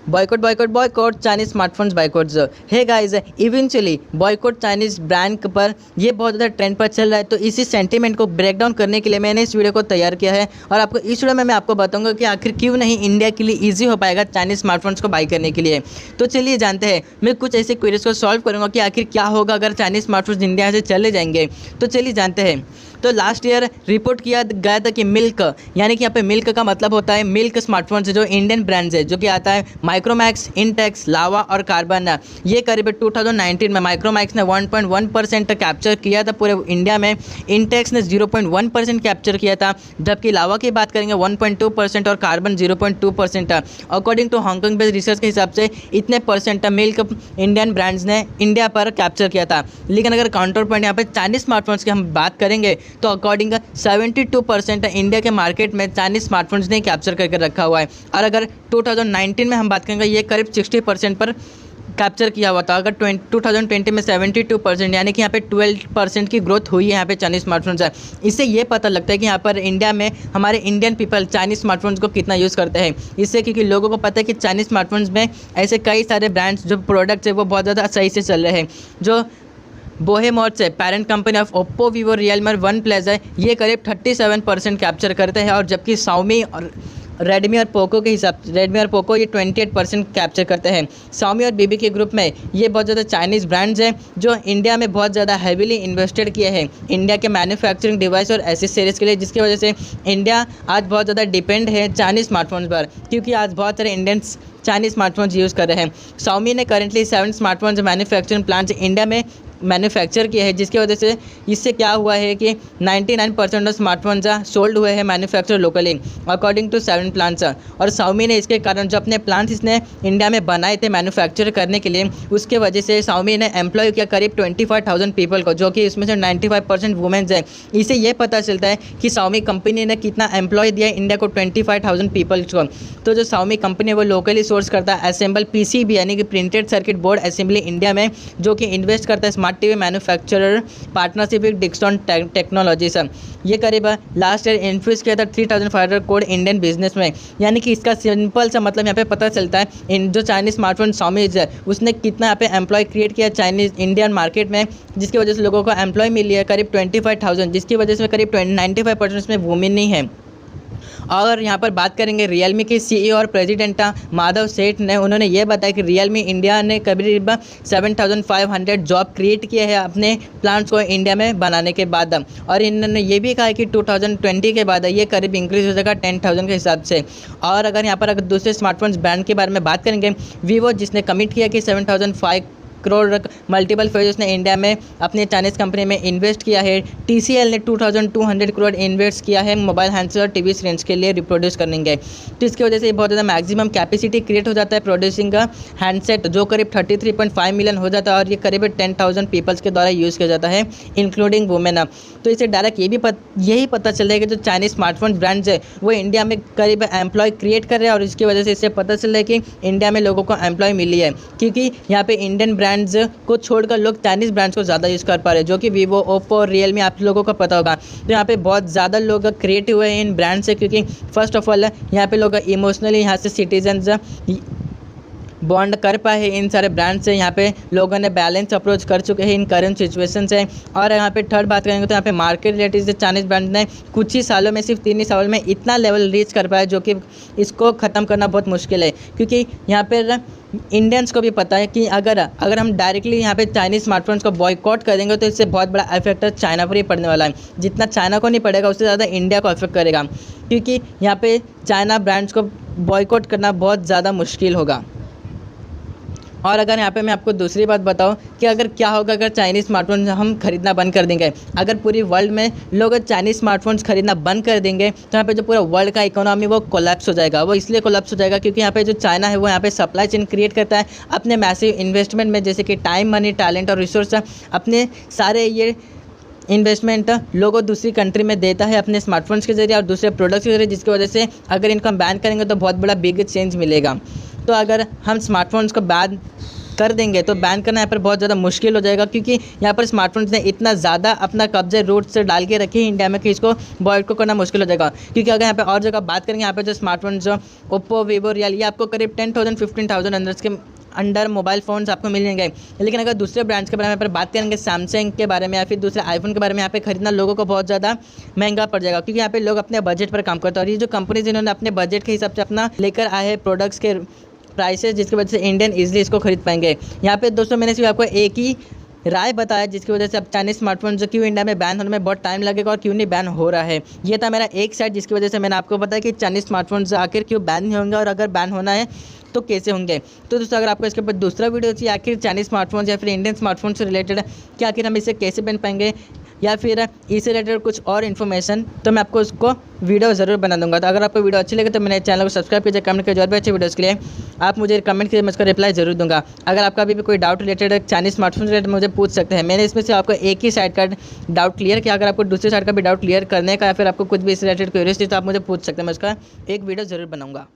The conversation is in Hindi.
Boycott boycott boycott Chinese smartphones boycotts. Hey guys, eventually boycott Chinese brand पर ये बहुत ज़्यादा ट्रेंड पर चल रहा है। तो इसी सेंटीमेंट को ब्रेक डाउन करने के लिए मैंने इस वीडियो को तैयार किया है और आपको इस वीडियो में मैं आपको बताऊंगा कि आखिर क्यों नहीं इंडिया के लिए ईजी हो पाएगा चाइनीज स्मार्टफोन्स को बाई करने के लिए। तो चलिए जानते हैं, मैं कुछ ऐसे क्वेरीज को सॉल्व करूँगा कि आखिर क्या होगा अगर चाइनीज स्मार्टफोन्स इंडिया से चले जाएंगे। तो चलिए जानते हैं। तो लास्ट ईयर रिपोर्ट किया गया था कि मिल्क, यानी कि यहाँ पे मिल्क का मतलब होता है मिल्क स्मार्टफोन्स जो इंडियन ब्रांड्स है, जो कि आता है माइक्रोमैक्स, इंटेक्स, लावा और कार्बन। ये करीब 2019 में माइक्रोमैक्स ने 1.1% कैप्चर किया था पूरे इंडिया में, इंटेक्स ने 0.1% कैप्चर किया था, जबकि लावा की बात करेंगे 1.2% और carbon 0.2%। According to Hong Kong based research के हिसाब से इतने परसेंट मिल्क इंडियन ब्रांड्स ने इंडिया पर कैप्चर किया था। लेकिन अगर काउंटर पॉइंट यहाँ पे चाइनीज स्मार्टफोन्स की हम बात करेंगे तो अकॉर्डिंग 72% इंडिया के मार्केट में चाइनीज स्मार्टफोन्स ने कैप्चर करके रखा हुआ है। और अगर 2019 में हम बात करेंगे ये करीब 60% पर कैप्चर किया हुआ था। अगर 2020 में 72%, यानी कि यहाँ पे 12% की ग्रोथ हुई है यहाँ पे चाइनीज स्मार्टफोन्स है। इससे ये पता लगता है कि यहाँ पर इंडिया में हमारे इंडियन पीपल चाइनीज स्मार्टफोन्स को कितना यूज़ करते हैं। इससे क्योंकि लोगों को पता है कि चाइनीज स्मार्टफोन्स में ऐसे कई सारे ब्रांड्स जो प्रोडक्ट्स है वो बहुत ज़्यादा सही से चल रहे हैं। जो बोहेमॉट्स है, parent company of Oppo, Vivo, Realme और वन प्लस है, ये करीब 37% कैप्चर करते हैं। और जबकि शाओमी और रेडमी और पोको के हिसाब से रेडमी और पोको ये 28% कैप्चर करते हैं। शाओमी और बीबी के ग्रुप में ये बहुत ज़्यादा चाइनीज़ ब्रांड्स हैं जो इंडिया में बहुत ज़्यादा हैवीली इन्वेस्टेड किए हैं इंडिया के मैन्युफैक्चरिंग डिवाइस और एसेसरीज के लिए, जिसकी वजह से इंडिया आज बहुत ज़्यादा डिपेंड है चाइनीज़ स्मार्टफोन्स पर, क्योंकि आज बहुत सारे इंडियंस चाइनीज़ स्मार्टफोन्स यूज़ कर रहे हैं। शाओमी ने currently 7 smartphones manufacturing plants India में मैन्युफैक्चर किए हैं, जिसकी वजह से इससे क्या हुआ है कि 99% ऑफ स्मार्टफोन्स सोल्ड हुए हैं manufacture locally according to 7 plants. और शाओमी ने इसके कारण जो अपने प्लांट्स इसने इंडिया में बनाए थे मैन्युफैक्चर करने के लिए, उसके वजह से शाओमी ने एम्प्लॉय किया करीब 25,000 पीपल को, जो कि इसमें से 95% वुमेन्स है। इससे ये पता चलता है कि शाओमी कंपनी ने कितना एम्प्लॉय दिया इंडिया को, 25,000 पीपल्स को। तो जो शाओमी कंपनी है वो लोकली सोर्स करता है असेंबल पीसीबी, यानी कि printed circuit board assembly India में, जो कि इन्वेस्ट करता है smart TV manufacturer partnership with Dixon Technologies. ये करीब लास्ट ईयर इन्फ्यूज किया था 3,500 करोड़ इंडियन बिजनेस में। यानी कि इसका सिंपल सा मतलब यहाँ पे पता चलता है इन जो चाइनीज स्मार्टफोन शाओमी है उसने कितना यहाँ पे एम्प्लॉय क्रिएट किया चाइनीज इंडियन मार्केट में, जिसकी वजह से लोगों को एम्प्लॉय मिली है करीब 25,000, जिसकी वजह से करीब 95% इसमें वुमेन नहीं है। और यहाँ पर बात करेंगे रियलमी के सीईओ और प्रेसिडेंट माधव सेठ ने, उन्होंने ये बताया कि रियलमी इंडिया ने करीब 7,500 जॉब क्रिएट किए हैं अपने प्लांट्स को इंडिया में बनाने के बाद। और इन्होंने ये भी कहा है कि 2020 के बाद ये करीब इंक्रीज हो जाएगा 10,000 के हिसाब से। और अगर यहाँ पर अगर दूसरे स्मार्टफोन्स ब्रांड के बारे में बात करेंगे, वीवो जिसने कमिट किया कि 7,500 करोड़ मल्टीपल फेजेस ने इंडिया में अपनी चाइनीज़ कंपनी में इन्वेस्ट किया है। टीसीएल ने 2,200 करोड़ इन्वेस्ट किया है मोबाइल हैंडसेट और टीवी स्क्रीन्स के लिए रिप्रोड्यूस करने के। तो इसकी वजह से बहुत ज़्यादा मैक्सिमम कैपेसिटी क्रिएट हो जाता है प्रोड्यूसिंग का हैंडसेट, जो करीब 33.5 मिलियन हो जाता है और ये करीब 10,000 पीपल्स के द्वारा यूज़ किया जाता है इंक्लूडिंग वुमेन। तो इससे डायरेक्ट यही पता चल रहा है कि जो चाइनीज़ स्मार्टफोन ब्रांड्स है वो इंडिया में करीब एम्प्लॉय क्रिएट कर रहे हैं और इसकी वजह से इससे पता चल रहा है कि इंडिया में लोगों को एम्प्लॉय मिली है, क्योंकि यहाँ पे इंडियन ब्रांड्स को छोड़कर लोग चाइनीज़ ब्रांड्स को ज़्यादा यूज़ कर पा रहे हैं, जो कि वीवो, ओप्पो, रियलमी आप लोगों को पता होगा। तो यहाँ पे बहुत ज़्यादा लोग क्रिएटिव हुए हैं इन ब्रांड से, क्योंकि फर्स्ट ऑफ ऑल यहाँ पे लोग इमोशनली यहाँ से सिटीजन्स बॉन्ड कर पाए हैं इन सारे ब्रांड से। यहाँ पे लोगों ने बैलेंस अप्रोच कर चुके हैं इन करंट सिचुएशन से। और यहाँ पे थर्ड बात करेंगे तो यहाँ पे मार्केट रिलेटेड से चाइनीज़ ब्रांड ने कुछ ही सालों में, सिर्फ 3 ही सालों में इतना लेवल रीच कर पाया, जो कि इसको ख़त्म करना बहुत मुश्किल है। क्योंकि यहाँ पर इंडियंस को भी पता है कि अगर हम डायरेक्टली यहाँ पे चाइनीज़ स्मार्टफोन्स को बॉयकॉट करेंगे तो इससे बहुत बड़ा इफेक्ट चाइना पर ही पड़ने वाला है। जितना चाइना को नहीं पड़ेगा उससे ज़्यादा इंडिया को इफेक्ट करेगा, क्योंकि यहाँ पे चाइना ब्रांड्स को बॉयकॉट करना बहुत ज़्यादा मुश्किल होगा। और अगर यहाँ पे मैं आपको दूसरी बात बताऊँ कि अगर क्या होगा अगर चाइनीज़ स्मार्टफोन हम खरीदना बंद कर देंगे, अगर पूरी वर्ल्ड में लोग चाइनीज़ स्मार्टफोन्स खरीदना बंद कर देंगे तो यहाँ पे जो पूरा वर्ल्ड का इकोनॉमी वो कोलैप्स हो जाएगा। वो इसलिए कोलैप्स हो जाएगा क्योंकि यहाँ पे जो चाइना है वो यहाँ पे सप्लाई चेन क्रिएट करता है अपने मैसिव इन्वेस्टमेंट में, जैसे कि टाइम, मनी, टैलेंट और रिसोर्स, अपने सारे ये इन्वेस्टमेंट लोगों दूसरी कंट्री में देता है अपने स्मार्टफोन्स के जरिए और दूसरे प्रोडक्ट्स के जरिए, जिसकी वजह से अगर इनको हम बैन करेंगे तो बहुत बड़ा बिग चेंज मिलेगा। तो अगर हम स्मार्टफोन्स को बैन कर देंगे तो बैन करना यहाँ पर बहुत ज़्यादा मुश्किल हो जाएगा, क्योंकि यहाँ पर स्मार्टफोन्स ने इतना ज़्यादा अपना कब्जे रूट से डाल के रखी है इंडिया में कि इसको बॉयकॉट करना मुश्किल हो जाएगा। क्योंकि अगर यहाँ पे और जगह बात करेंगे, यहाँ पे जो स्मार्टफोन जो ओप्पो, वीवो, रियल, ये आपको करीब 10,000 15,000 अंडर मोबाइल फ़ोन्स आपको मिल जाएंगे। लेकिन अगर दूसरे ब्रांड्स के बारे में बात करेंगे, सैमसंग के बारे में या फिर दूसरे आईफोन के बारे में, यहाँ पे खरीदना लोगों को बहुत ज़्यादा महंगा पड़ जाएगा, क्योंकि यहाँ पे लोग अपने बजट पर काम करते हैं। और ये जो कंपनीज इन्होंने अपने बजट के हिसाब से अपना लेकर आए हैं प्रोडक्ट्स के प्राइसेस, जिसकी वजह से इंडियन ईजिली इसको खरीद पाएंगे। यहाँ पे दोस्तों मैंने सिर्फ आपको एक ही राय बताया जिसकी वजह से अब चाइनीज स्मार्टफोन जो क्यों इंडिया में बैन होने में बहुत टाइम लगेगा और क्यों नहीं बैन हो रहा है। ये था मेरा एक साइड, जिसकी वजह से मैंने आपको बताया कि चाइनीज स्मार्टफोन आखिर क्यों बैन नहीं होंगे और अगर बैन होना है तो कैसे होंगे। तो दोस्तों अगर आपको इसके ऊपर दूसरा वीडियो चाहिए, आखिर चाइनीज स्मार्टफोन या फिर इंडियन स्मार्टफोन से रिलेटेड कि आखिर हम इसे कैसे पहन पाएंगे या फिर इससे रिलेटेड कुछ और इन्फॉर्मेशन, तो मैं आपको उसको वीडियो ज़रूर बना दूंगा। तो अगर आपको वीडियो अच्छी लगे तो मेरे चैनल को सब्सक्राइब कीजिए, कमेंट कीजिए और भी अच्छे वीडियोज़ के लिए आप मुझे कमेंट कीजिए, मैं उसका रिप्लाई जरूर दूंगा। अगर आपका अभी भी कोई doubt related Chinese smartphone related मुझे पूछ सकते हैं। मैंने इसमें से आपको एक ही साइड का डाउट क्लियर किया। अगर आपको दूसरी साइड का भी डाउट क्लियर करने का या फिर आपको कुछ भी इस रिलेटेड क्यूरियस थी तो आप मुझे पूछ सकते हैं, मैं उसका एक वीडियो ज़रूर बनाऊँगा।